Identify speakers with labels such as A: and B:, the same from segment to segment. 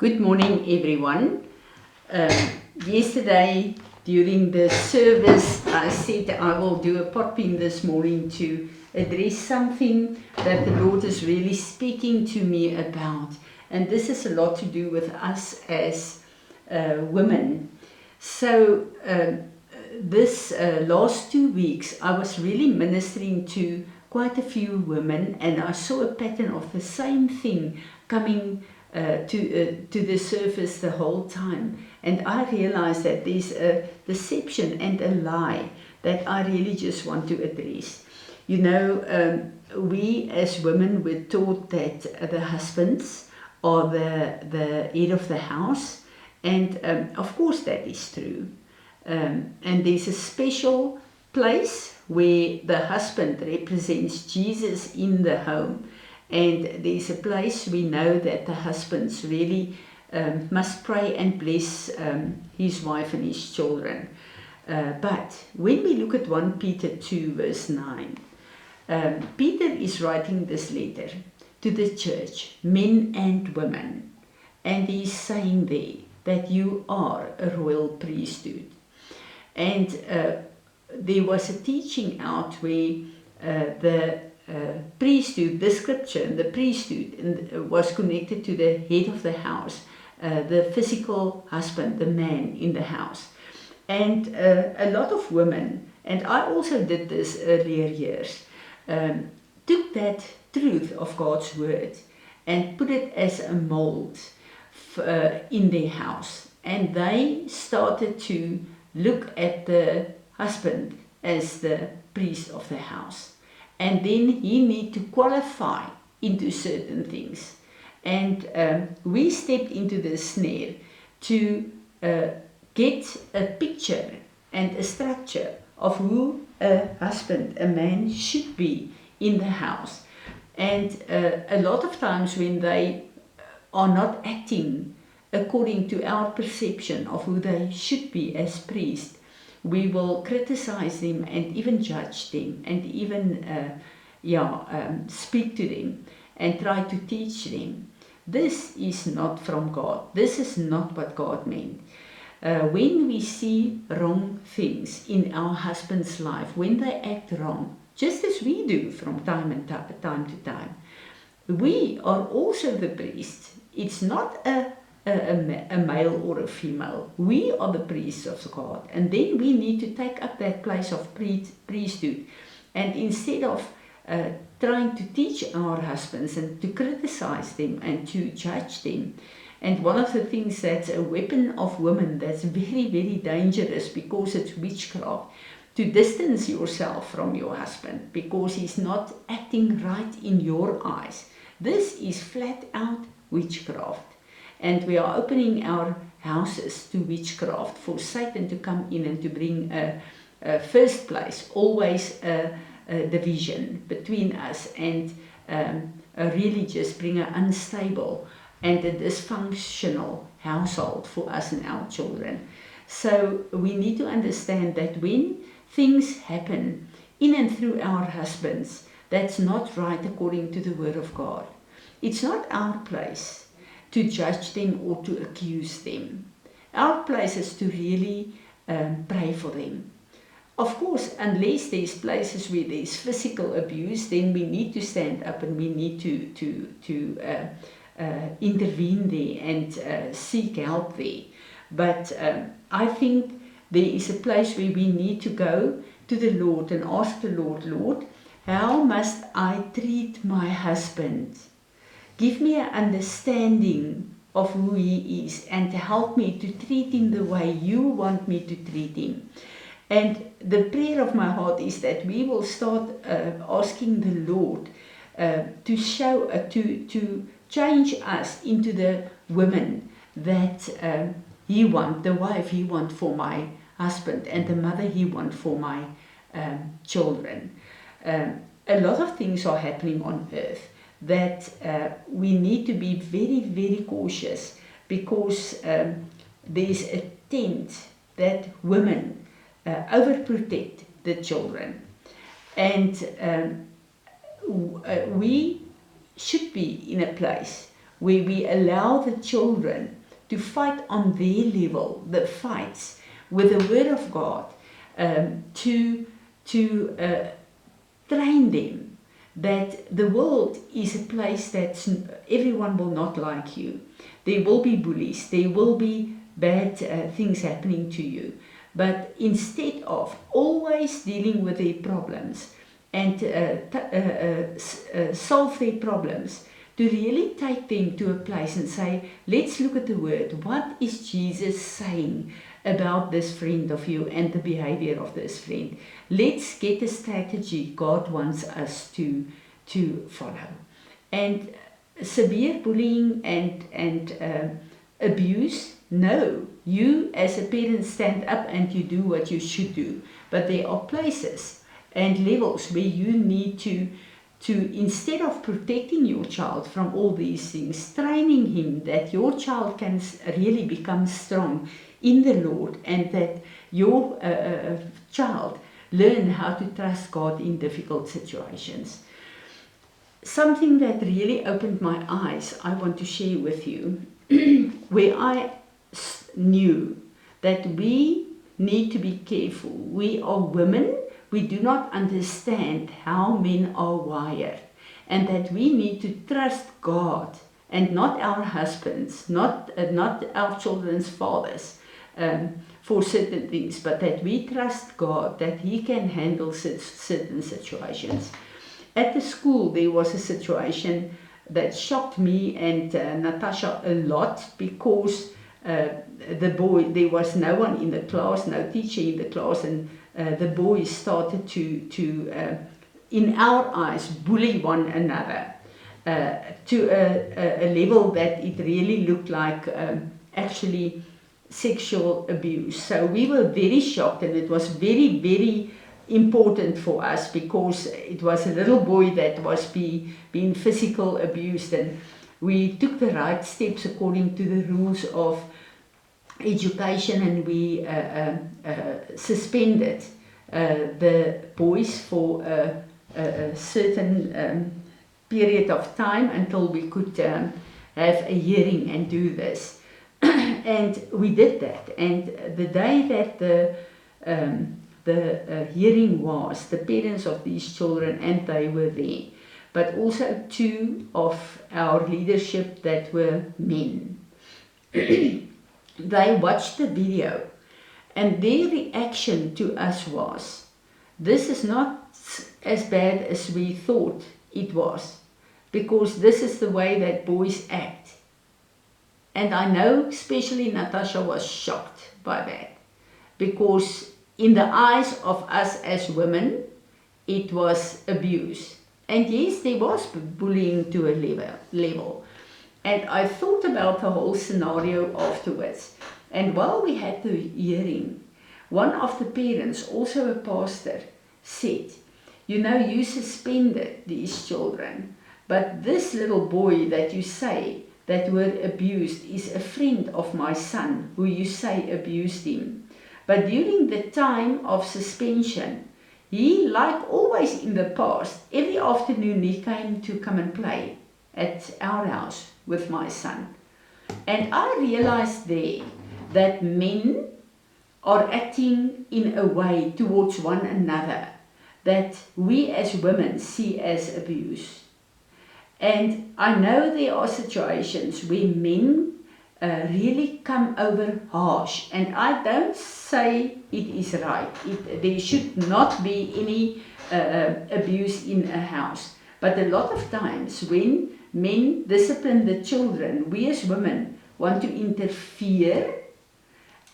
A: Good morning, everyone. Yesterday, during the service, I said I will do a pop-in this morning to address something that the Lord is really speaking to me about. And this has a lot to do with us as women. So, this last 2 weeks, I was really ministering to quite a few women, and I saw a pattern of the same thing coming to the surface the whole time. And I realized that there's a deception and a lie that I really just want to address. You know, we as women were taught that the husbands are the head of the house, and of course that is true. And there's a special place where the husband represents Jesus in the home. And there's a place we know that the husbands really must pray and bless his wife and his children. But when we look at 1 Peter 2 verse 9, Peter is writing this letter to the church, men and women. And he's saying there that you are a royal priesthood. And there was a teaching out where the priesthood, the scripture, the priesthood was connected to the head of the house, the physical husband, the man in the house. And a lot of women, and I also did this earlier years, took that truth of God's word and put it as a mold in their house. And they started to look at the husband as the priest of the house. And then he need to qualify into certain things. And we stepped into the snare to get a picture and a structure of who a husband, a man should be in the house. And a lot of times when they are not acting according to our perception of who they should be as priests, we will criticize them and even judge them and even speak to them and try to teach them. This is not from God. This is not what God meant. When we see wrong things in our husband's life, when they act wrong, just as we do from time to time, we are also the priest. It's not a male or a female. We are the priests of God, and then we need to take up that place of priesthood. And instead of trying to teach our husbands and to criticize them and to judge them, and one of the things that's a weapon of women that's very, very dangerous because it's witchcraft, to distance yourself from your husband because he's not acting right in your eyes. This is flat out witchcraft. And we are opening our houses to witchcraft for Satan to come in and to bring a first place, always a division between us, and really just bring an unstable and a dysfunctional household for us and our children. So we need to understand that when things happen in and through our husbands, that's not right according to the Word of God. It's not our place to judge them or to accuse them. Our place is to really pray for them. Of course, unless there's places where there's physical abuse, then we need to stand up and we need to intervene there and seek help there. But I think there is a place where we need to go to the Lord and ask the Lord, Lord, how must I treat my husband? Give me an understanding of who he is and help me to treat him the way you want me to treat him. And the prayer of my heart is that we will start asking the Lord to show, to change us into the women that he wants, the wife he wants for my husband and the mother he wants for my children. A lot of things are happening on earth that we need to be very, very cautious because there's a trend that women overprotect the children. And we should be in a place where we allow the children to fight on their level, the fights with the Word of God, to train them that the world is a place that everyone will not like you. There will be bullies, there will be bad things happening to you. But instead of always dealing with their problems and solve their problems, to really take them to a place and say, let's look at the Word. What is Jesus saying about this friend of you and the behavior of this friend? Let's get a strategy God wants us to follow. And severe bullying and abuse, no. You as a parent stand up and you do what you should do. But there are places and levels where you need to instead of protecting your child from all these things, training him that your child can really become strong in the Lord, and that your child learn how to trust God in difficult situations. Something that really opened my eyes, I want to share with you, where I knew that we need to be careful. We are women. We do not understand how men are wired, and that we need to trust God and not our husbands, not our children's fathers for certain things, but that we trust God that He can handle certain situations. At the school, there was a situation that shocked me and Natasha a lot, because the boy, there was no one in the class, no teacher in the class, and the boys started to in our eyes, bully one another to a level that it really looked like actually sexual abuse. So we were very shocked, and it was very, very important for us, because it was a little boy that was being physical abused, and we took the right steps according to the rules of education, and we suspended the boys for a certain period of time until we could have a hearing and do this. And we did that, and the day that the hearing was, the parents of these children, and they were there, but also two of our leadership that were men. They watched the video, and their reaction to us was, this is not as bad as we thought it was, because this is the way that boys act. And I know especially Natasha was shocked by that, because in the eyes of us as women, it was abuse. And yes, there was bullying to a level. And I thought about the whole scenario afterwards. And while we had the hearing, one of the parents, also a pastor, said, you know, you suspended these children, but this little boy that you say that were abused is a friend of my son, who you say abused him. But during the time of suspension, he, like always in the past, every afternoon he came to come and play at our house with my son. And I realized there that men are acting in a way towards one another that we as women see as abuse. And I know there are situations where men really come over harsh, and I don't say it is right. There should not be any abuse in a house. But a lot of times when men discipline the children, we as women want to interfere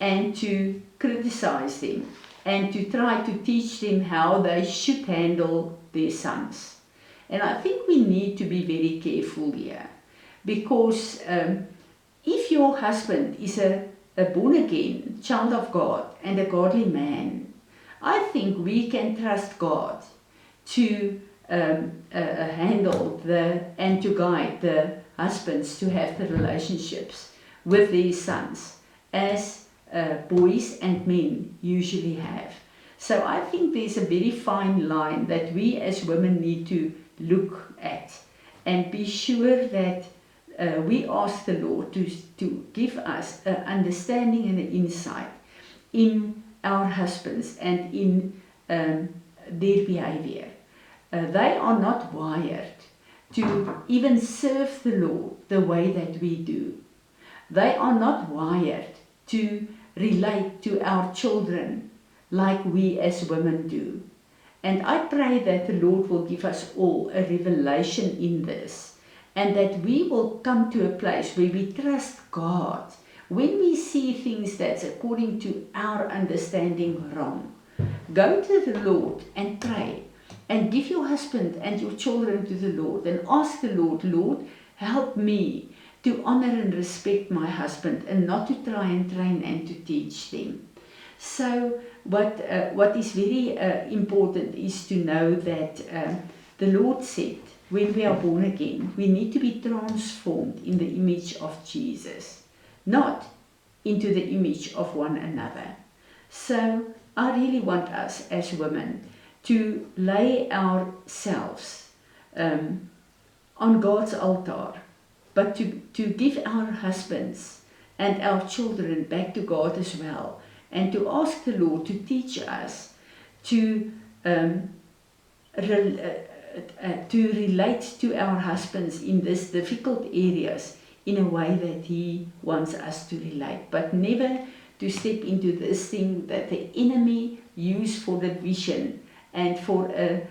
A: and to criticize them and to try to teach them how they should handle their sons. And I think we need to be very careful here, because if your husband is a born-again child of God and a godly man, I think we can trust God to handle and to guide the husbands to have the relationships with their sons as boys and men usually have. So I think there's a very fine line that we as women need to look at and be sure that we ask the Lord to give us an understanding and an insight in our husbands and in their behavior. They are not wired to even serve the Lord the way that we do. They are not wired to relate to our children like we as women do. And I pray that the Lord will give us all a revelation in this, and that we will come to a place where we trust God. When we see things that's according to our understanding wrong, go to the Lord and pray, and give your husband and your children to the Lord, and ask the Lord, Lord, help me to honor and respect my husband, and not to try and train and to teach them. So what is very important is to know that the Lord said, when we are born again, we need to be transformed in the image of Jesus, not into the image of one another. So I really want us as women to lay ourselves on God's altar, but to give our husbands and our children back to God as well, and to ask the Lord to teach us to relate to our husbands in these difficult areas in a way that He wants us to relate, but never to step into this thing that the enemy used for division and for an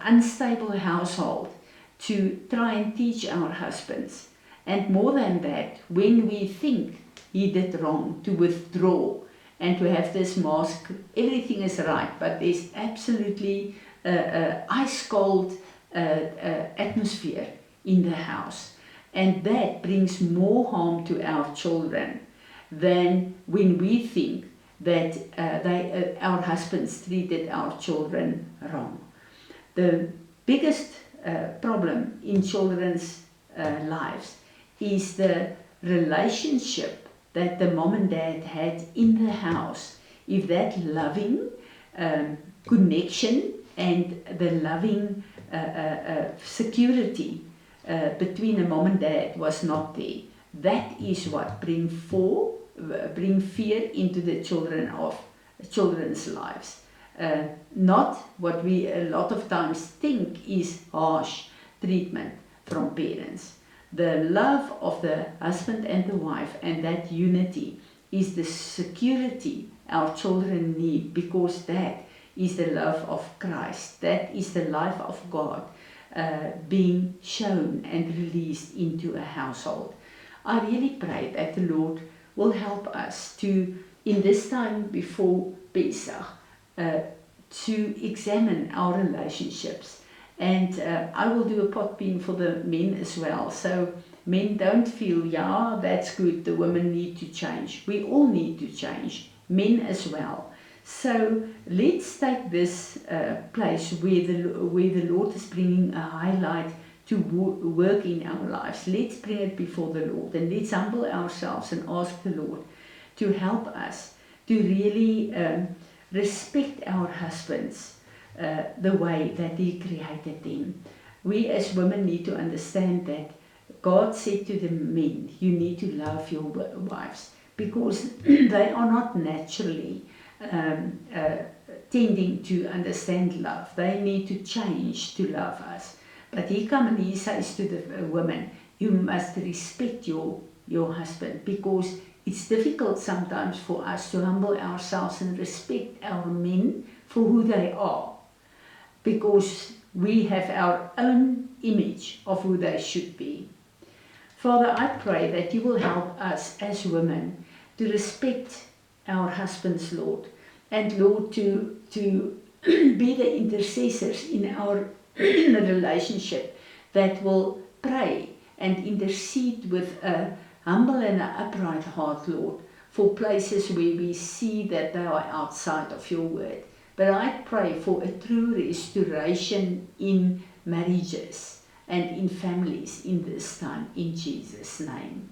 A: unstable household, to try and teach our husbands. And more than that, when we think he did wrong, to withdraw and to have this mask, everything is right, but there's absolutely ice cold atmosphere in the house. And that brings more harm to our children than when we think that our husbands treated our children wrong. The biggest problem in children's lives is the relationship that the mom and dad had in the house. If that loving connection and the loving security between a mom and dad was not there, that is what bring fear into the children's lives. Not what we a lot of times think is harsh treatment from parents. The love of the husband and the wife and that unity is the security our children need, because that is the love of Christ. That is the life of God being shown and released into a household. I really pray that the Lord will help us to, in this time before Pesach, to examine our relationships. And I will do a pot bean for the men as well. So men don't feel, yeah, that's good, the women need to change. We all need to change, men as well. So let's take this place where the Lord is bringing a highlight to work in our lives. Let's bring it before the Lord, and let's humble ourselves and ask the Lord to help us to really respect our husbands the way that He created them. We as women need to understand that God said to the men, you need to love your wives, because they are not naturally tending to understand love. They need to change to love us. But He comes and He says to the women, you must respect your husband, because it's difficult sometimes for us to humble ourselves and respect our men for who they are, because we have our own image of who they should be. Father, I pray that you will help us as women to respect our husbands, Lord, and Lord, to be the intercessors in our relationship that will pray and intercede with a humble and an upright heart, Lord, for places where we see that they are outside of your word. But I pray for a true restoration in marriages and in families in this time, in Jesus' name.